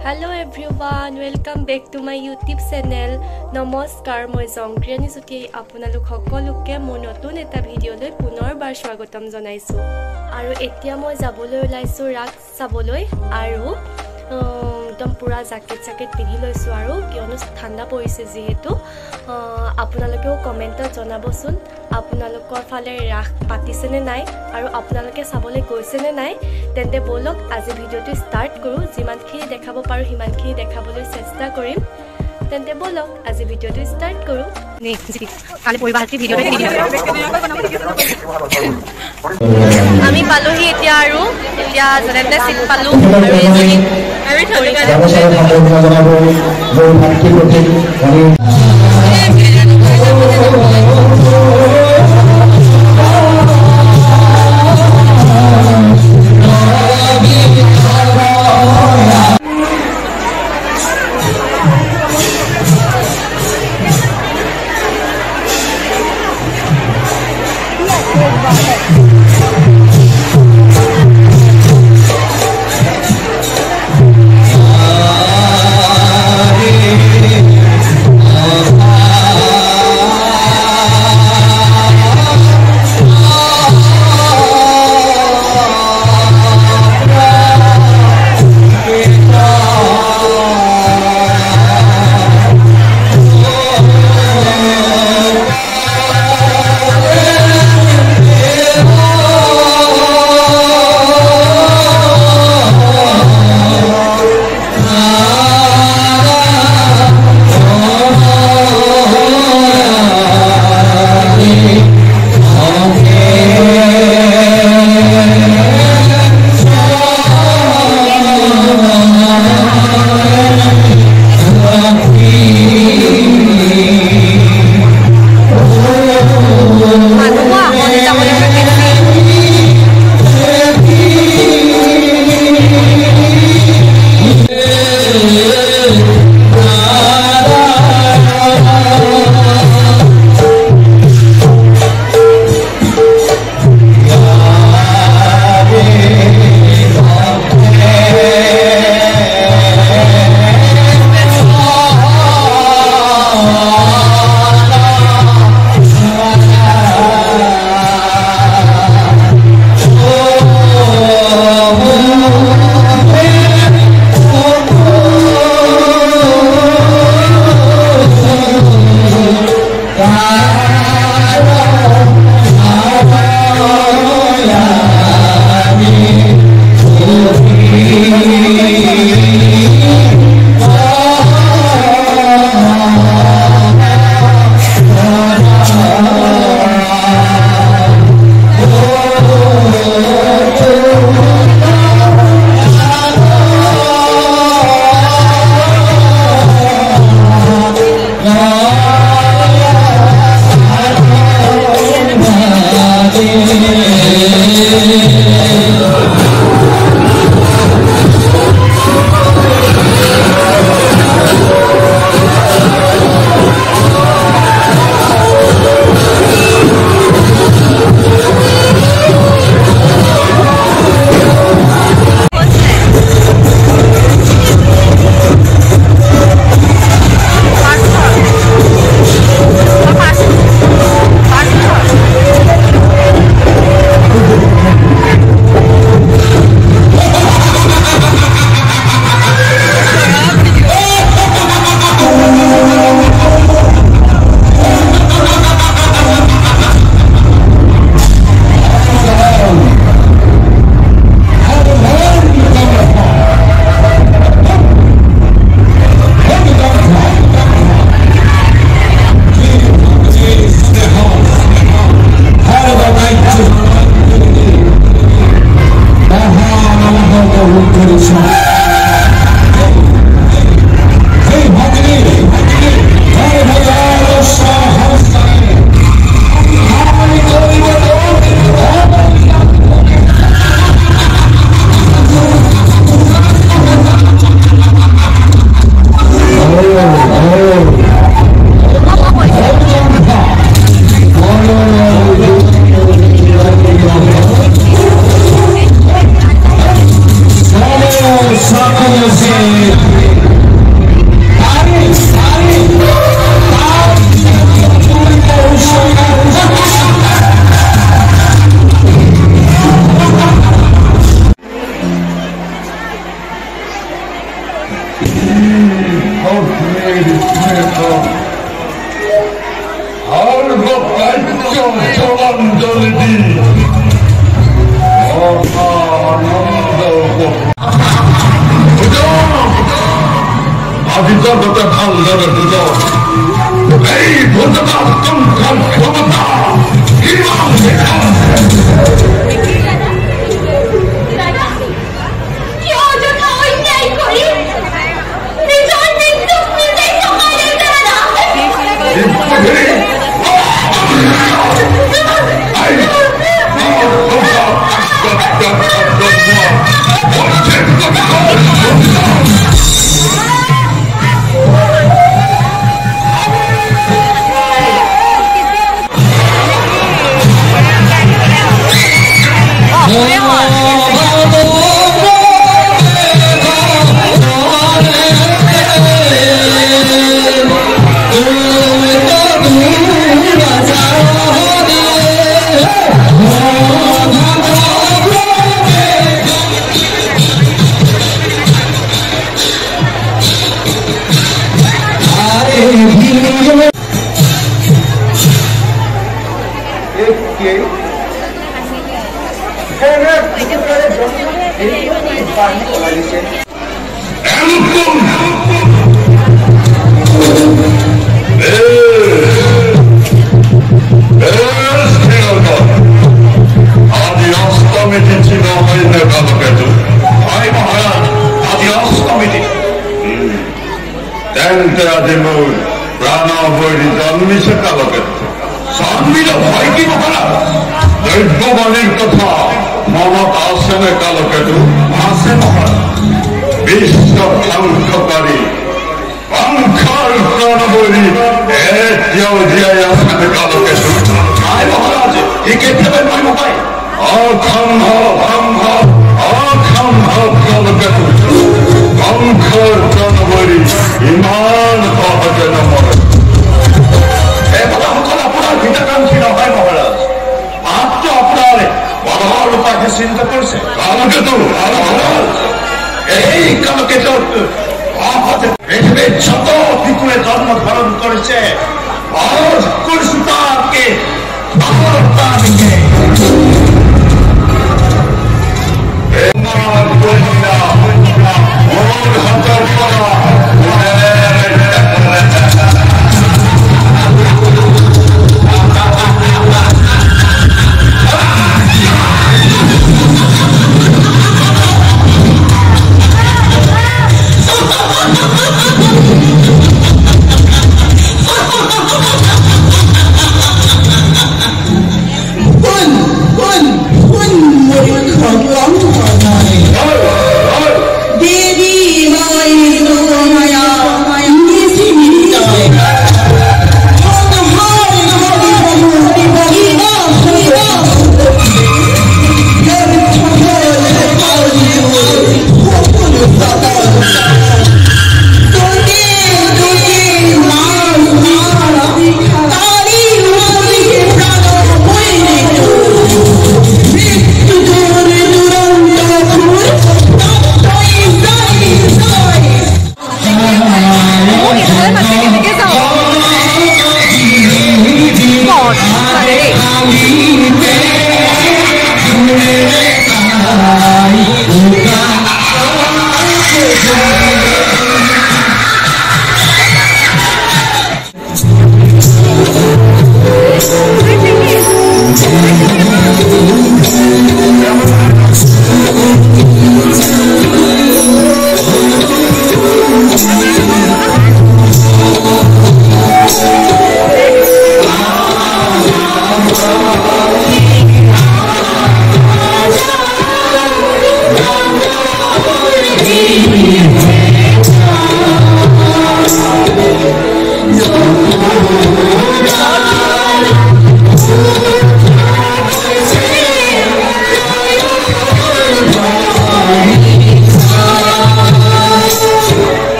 Hello everyone, welcome back to my YouTube channel. Namaskar, moi Jongkriani Suti আপোনালোক সকলোকে মই নতুন এটা ভিডিঅলৈ পুনৰবাৰ স্বাগতম জনাইছো। আৰু এতিয়া মই যাবলৈ ওলাইছো ৰাগ চাবলৈ আৰু একদম পুৰা জ্যাকেট পিন্ধি লৈছো আৰু কিয়নো ঠাণ্ডা পৰিছে যেহেতু আপোনালোকেও কমেন্টত জনাবচোন আপোনালোকৰ ফালে ৰাগ পাতিছেনে নাই আৰু আপোনালোকে চাবলৈ গৈছেনে নাই তেন্তে বলক আজি ভিডিঅটো ষ্টাৰ্ট কৰো যিমানখিনি দেখাব পাৰো হিমানখিনি দেখাবলৈ চেষ্টা কৰিম তেন্তে বলক আজি ভিডিঅটো ষ্টাৰ্ট কৰো কালি পৰিবাৰটি ভিডিঅটো দি দিম আমি পালোহি এতিয়া আৰু এতিয়া জনেতে সিট পালো আৰু এজনী very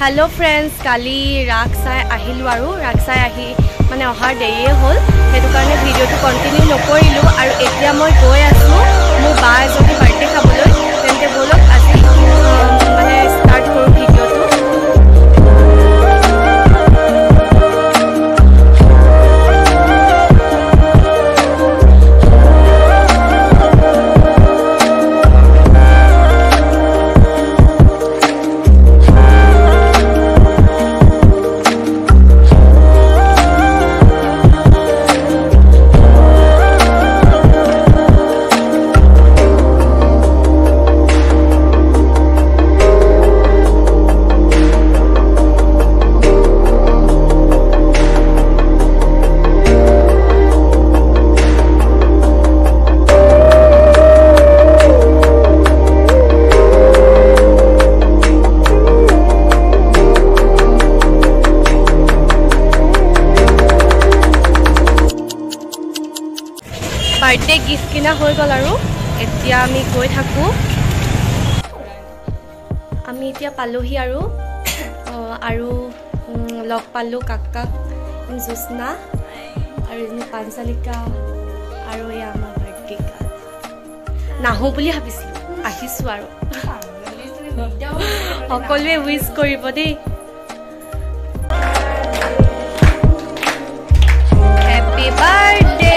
हेलो फ्रेंड्स काली राग चाय आहिलो आरो राग चाय आहि माने अहार देरिए हल हेतु कारणे भिडिओটো कन्टिन्यू नकरिलो आरो एतिया মই গৈ আছো মোৰ বা যদি বাৰ্থডে খাবলৈ তেন্তে বলক আজি মানে স্টাर्ट কৰো ভিডিওটো बर्थडे गिफ्ट किना हो गल आरो एतिया आमी गई थाकू आमी एतिया पालोही आरो लग पालो काका जुसना आरो इने पांचालिका आरो या आमा बर्थडे नाहु बुली भाबिसिलो आहिसु आरो সকলোৱে উইশ কৰিব দে हैप्पी बर्थडे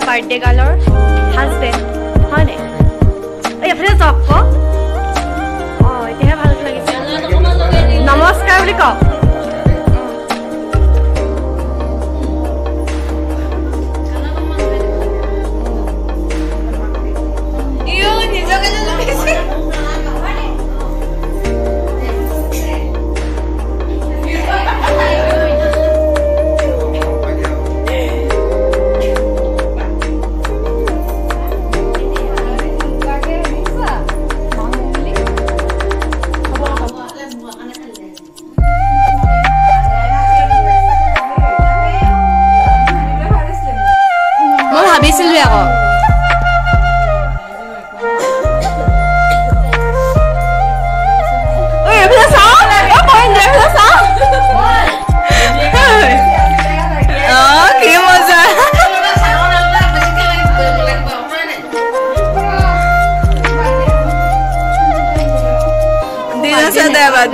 बर्थडे गालर हाजबेंड है ने एफाले जक इतना भाल लगे नमस्कार बुली क ভাবিছিলো আকৌ ওই এফালে চাও ও পইণ্ট এফালে চাও কি মজা দিন আছে দেবাদ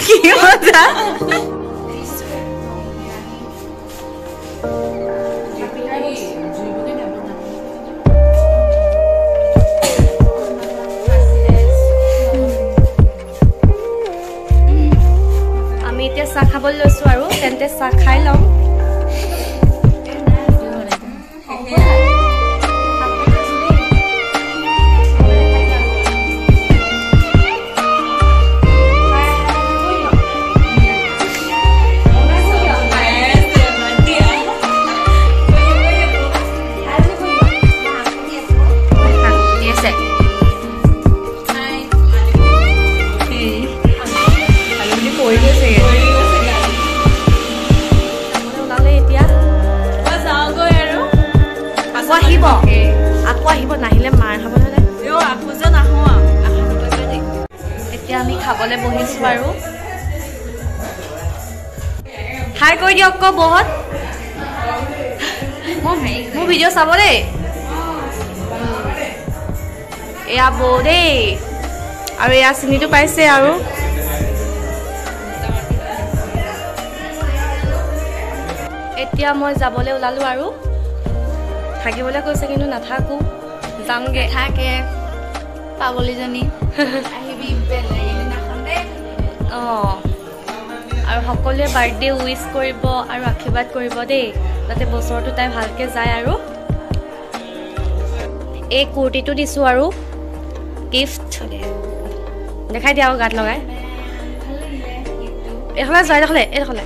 কি মজা চাহ খাবলৈ লৈছো আৰু তেন্তে চাহ খাই লওঁ নাহিলে মাৰ খাব নহলে আকোজে নাহো এতিয়া আমি খাবলৈ বহিছো আৰু হাই কৈ দিয়ক ক বহুত মোৰ ভিডিঅ' চাব দেই এয়া বৌ দেই আৰু এয়া চিনিটো পাইছে আৰু এতিয়া মই যাবলৈ ওলালো আৰু থাকিবলৈ কৈছে কিন্তু নাথাকো যামগে থাকে পাগলীজনী আহিবি বেলেগ নাখন দে আৰু সকলোৱে বাৰ্থডে উইশ কৰিব আৰু আশীৰ্বাদ কৰিব দেই যাতে বছৰটো তাই ভালকে যায় আৰু এই কুৰ্তিটো দিছো আৰু গিফট দেখাই দিয়া গাত লগাই এখলে যায় দেখলে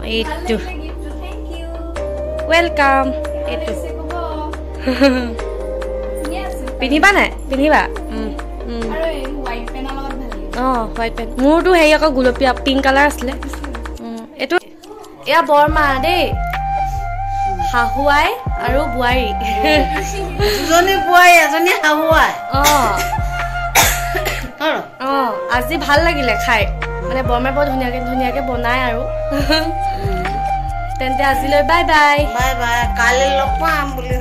এইটো ৱেলকাম এইটো পিন্ধিবা নাই পিন্ধিবা অঁ হোৱাইট পেণ্ট মোৰতো হেৰি আকৌ গুলপীয়া পিংক কালাৰ আছিলে এইটো এয়া বৰমা দেই শাহুৱাই আৰু বোৱাৰী দুজনী বোৱাৰী এজনী শাহুৱাই অঁ আজি ভাল লাগিলে খাই মানে বৰমাই বৰ ধুনীয়াকে বনাই আৰু তেন্তে আজিলৈ বাই বাই বাই বাই কাইলৈ লগ পাম বুলি